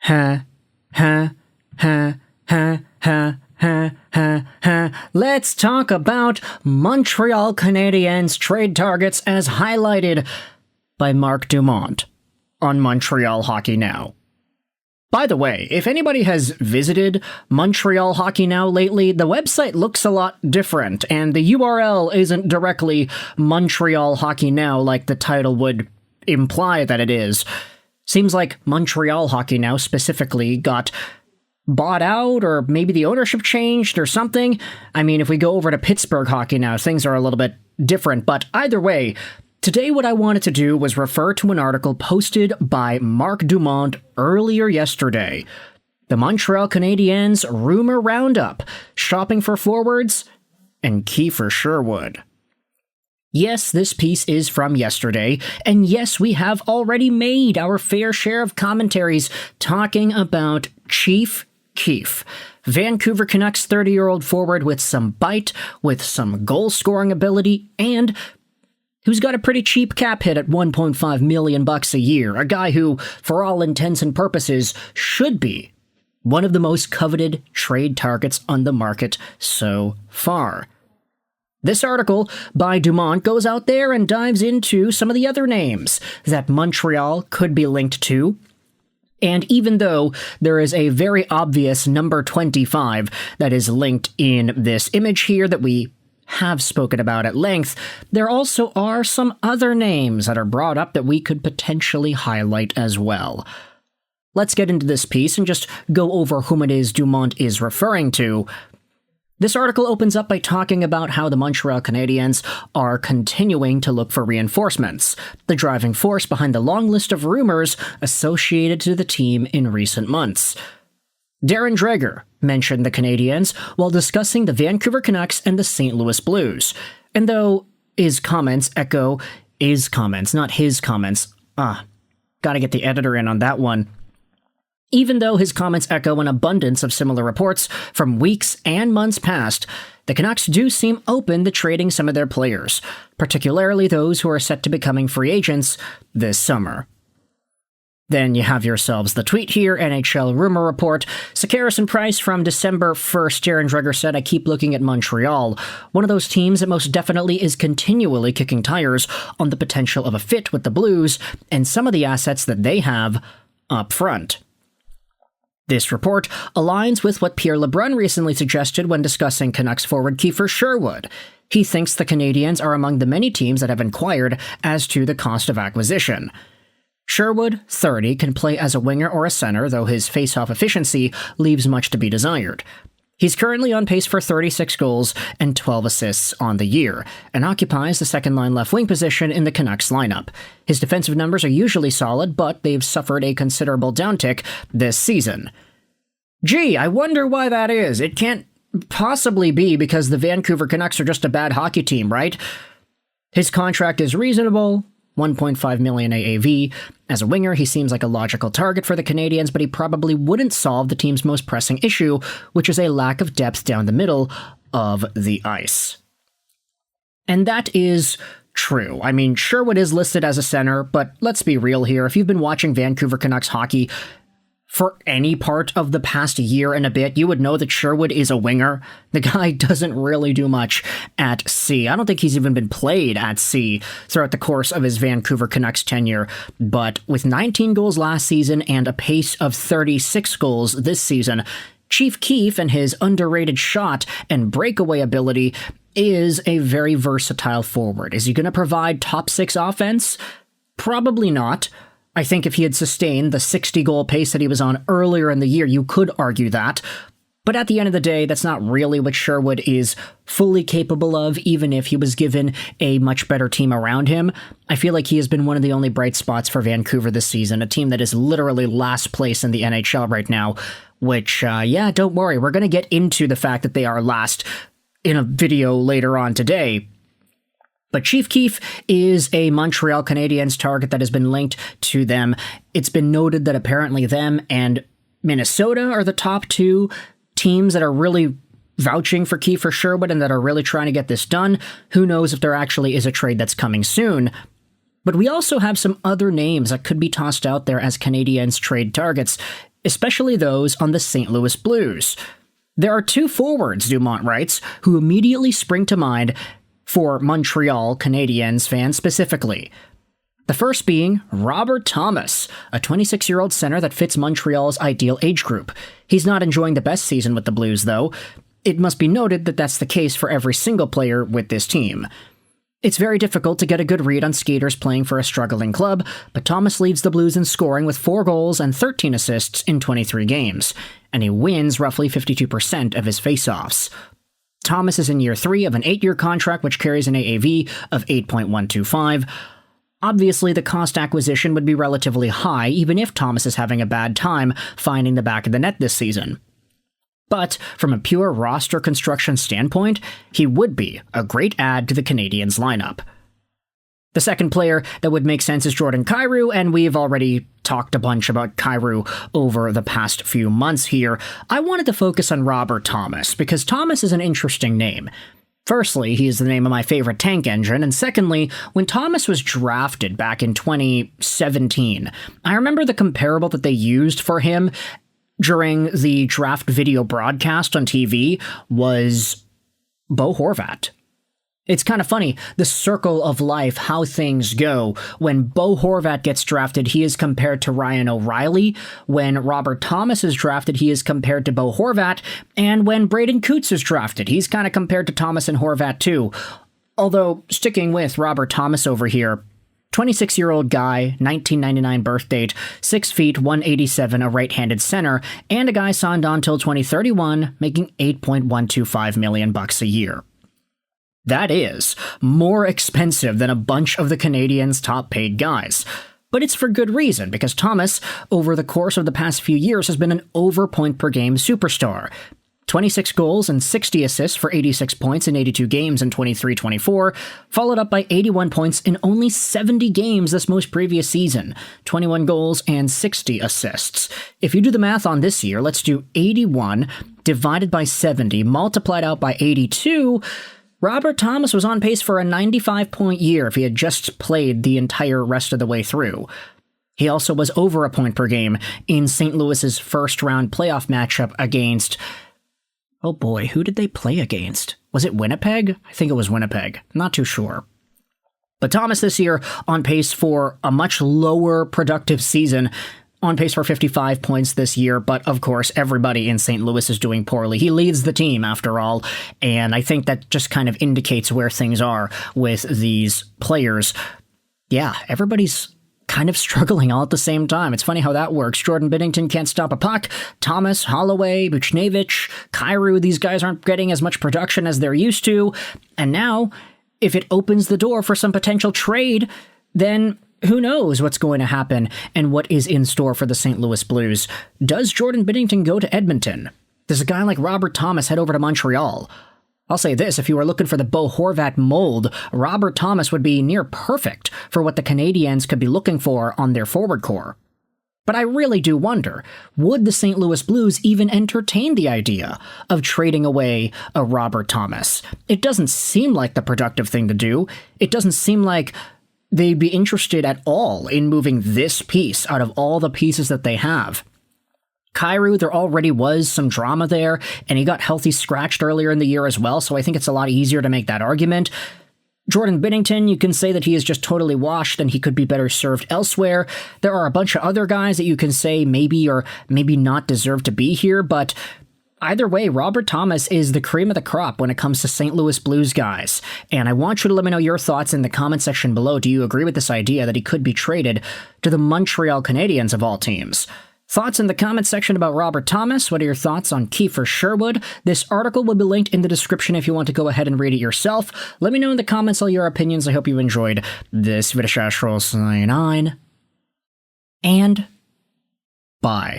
ha, ha, ha, ha, ha, ha, ha, ha. Let's talk about Montreal Canadiens trade targets as highlighted by Marc Dumont on Montreal Hockey Now. By the way, if anybody has visited Montreal Hockey Now lately, the website looks a lot different, and the URL isn't directly Montreal Hockey Now like the title would imply that it is. Seems like Montreal Hockey Now specifically got bought out, or maybe the ownership changed or something. I mean, if we go over to Pittsburgh Hockey Now, things are a little bit different, but either way, today what I wanted to do was refer to an article posted by Marc Dumont earlier yesterday. The Montreal Canadiens Rumor Roundup, shopping for forwards, and Kiefer Sherwood. Yes, this piece is from yesterday, and yes, we have already made our fair share of commentaries talking about Chief Keef, Vancouver Canucks 30-year-old forward with some bite, with some goal-scoring ability, and who's got a pretty cheap cap hit at $1.5 million a year, a guy who, for all intents and purposes, should be one of the most coveted trade targets on the market so far. This article by Dumont goes out there and dives into some of the other names that Montreal could be linked to. And even though there is a very obvious number 25 that is linked in this image here that we have spoken about at length, there also are some other names that are brought up that we could potentially highlight as well. Let's get into this piece and just go over whom it is Dumont is referring to. This article opens up by talking about how the Montreal Canadiens are continuing to look for reinforcements, the driving force behind the long list of rumors associated to the team in recent months. Darren Dreger mentioned the Canadiens while discussing the Vancouver Canucks and the St. Louis Blues, and though his comments echo his comments, not his comments. Gotta get the editor in on that one. Even though his comments echo an abundance of similar reports from weeks and months past, the Canucks do seem open to trading some of their players, particularly those who are set to becoming free agents this summer. Then you have yourselves the tweet here, NHL Rumor Report. Sakaris and Price from December 1st, Darren Dreger said, I keep looking at Montreal, one of those teams that most definitely is continually kicking tires on the potential of a fit with the Blues and some of the assets that they have up front. This report aligns with what Pierre LeBrun recently suggested when discussing Canucks forward Kiefer Sherwood. He thinks the Canadiens are among the many teams that have inquired as to the cost of acquisition. Sherwood, 30, can play as a winger or a center, though his face-off efficiency leaves much to be desired. He's currently on pace for 36 goals and 12 assists on the year, and occupies the second-line left-wing position in the Canucks lineup. His defensive numbers are usually solid, but they've suffered a considerable downtick this season. Gee, I wonder why that is. It can't possibly be because the Vancouver Canucks are just a bad hockey team, right? His contract is reasonable, $1.5 million AAV. As a winger, he seems like a logical target for the Canadiens, but he probably wouldn't solve the team's most pressing issue, which is a lack of depth down the middle of the ice. And that is true. I mean, Sherwood is listed as a center, but let's be real here. If you've been watching Vancouver Canucks hockey for any part of the past year and a bit, you would know that Sherwood is a winger. The guy doesn't really do much at sea. I don't think he's even been played at sea throughout the course of his Vancouver Canucks tenure. But with 19 goals last season and a pace of 36 goals this season, Chief Keef and his underrated shot and breakaway ability is a very versatile forward. Is he going to provide top six offense? Probably not. I think if he had sustained the 60-goal pace that he was on earlier in the year, you could argue that. But at the end of the day, that's not really what Sherwood is fully capable of, even if he was given a much better team around him. I feel like he has been one of the only bright spots for Vancouver this season, a team that is literally last place in the NHL right now, which, don't worry, we're going to get into the fact that they are last in a video later on today. But Chief Keef is a Montreal Canadiens target that has been linked to them. It's been noted that apparently them and Minnesota are the top two teams that are really vouching for Kiefer Sherwood and that are really trying to get this done. Who knows if there actually is a trade that's coming soon. But we also have some other names that could be tossed out there as Canadiens trade targets. especially those on the St. Louis Blues. There are two forwards, Dumont writes, who immediately spring to mind for Montreal Canadiens fans specifically. The first being Robert Thomas, a 26-year-old center that fits Montreal's ideal age group. He's not enjoying the best season with the Blues, though. It must be noted that that's the case for every single player with this team. It's very difficult to get a good read on skaters playing for a struggling club, but Thomas leads the Blues in scoring with 4 goals and 13 assists in 23 games, and he wins roughly 52% of his faceoffs. Thomas is in year 3 of an 8-year contract which carries an AAV of 8.125. Obviously, the cost acquisition would be relatively high even if Thomas is having a bad time finding the back of the net this season. But from a pure roster construction standpoint, he would be a great add to the Canadiens lineup. The second player that would make sense is Jordan Kyrou, and we've already talked a bunch about Kyrou over the past few months here. I wanted to focus on Robert Thomas, because Thomas is an interesting name. Firstly, he is the name of my favorite tank engine, and secondly, when Thomas was drafted back in 2017, I remember the comparable that they used for him during the draft video broadcast on TV was Bo Horvat. It's kind of funny, the circle of life, how things go. When Bo Horvat gets drafted, he is compared to Ryan O'Reilly. When Robert Thomas is drafted, he is compared to Bo Horvat. And when Braden Coots is drafted, he's kind of compared to Thomas and Horvat too. Although, sticking with Robert Thomas over here, 26-year-old guy, 1999 birth date, 6 feet, 187, a right-handed center, and a guy signed on till 2031, making $8.125 million a year. That is more expensive than a bunch of the Canadiens' top-paid guys. But it's for good reason, because Thomas, over the course of the past few years, has been an over-point-per-game superstar. 26 goals and 60 assists for 86 points in 82 games in 23-24, followed up by 81 points in only 70 games this most previous season, 21 goals and 60 assists. If you do the math on this year, let's do 81 divided by 70 multiplied out by 82. Robert Thomas was on pace for a 95-point year if he had just played the entire rest of the way through. He also was over a point per game in St. Louis's first-round playoff matchup against... oh boy, who did they play against? Was it Winnipeg? I think it was Winnipeg. Not too sure. But Thomas this year on pace for a much lower productive season, on pace for 55 points this year, but of course everybody in St. Louis is doing poorly. He leads the team after all, and I think that just kind of indicates where things are with these players. Yeah, everybody's kind of struggling all at the same time. It's funny how that works. Jordan Binnington can't stop a puck. Thomas, Holloway, Buchnevich, Kyrou, these guys aren't getting as much production as they're used to. And now, if it opens the door for some potential trade, then who knows what's going to happen and what is in store for the St. Louis Blues. Does Jordan Binnington go to Edmonton? Does a guy like Robert Thomas head over to Montreal? I'll say this, if you were looking for the Bo Horvat mold, Robert Thomas would be near perfect for what the Canadiens could be looking for on their forward core. But I really do wonder, would the St. Louis Blues even entertain the idea of trading away a Robert Thomas? It doesn't seem like the productive thing to do. It doesn't seem like they'd be interested at all in moving this piece out of all the pieces that they have. Kyrou, there already was some drama there, and he got healthy scratched earlier in the year as well, so I think it's a lot easier to make that argument. Jordan Binnington, you can say that he is just totally washed and he could be better served elsewhere. There are a bunch of other guys that you can say maybe or maybe not deserve to be here, but either way, Robert Thomas is the cream of the crop when it comes to St. Louis Blues guys. And I want you to let me know your thoughts in the comment section below. Do you agree with this idea that he could be traded to the Montreal Canadiens of all teams? Thoughts in the comment section about Robert Thomas? What are your thoughts on Kiefer Sherwood? This article will be linked in the description if you want to go ahead and read it yourself. Let me know in the comments all your opinions. I hope you enjoyed this video. Sign on. And bye.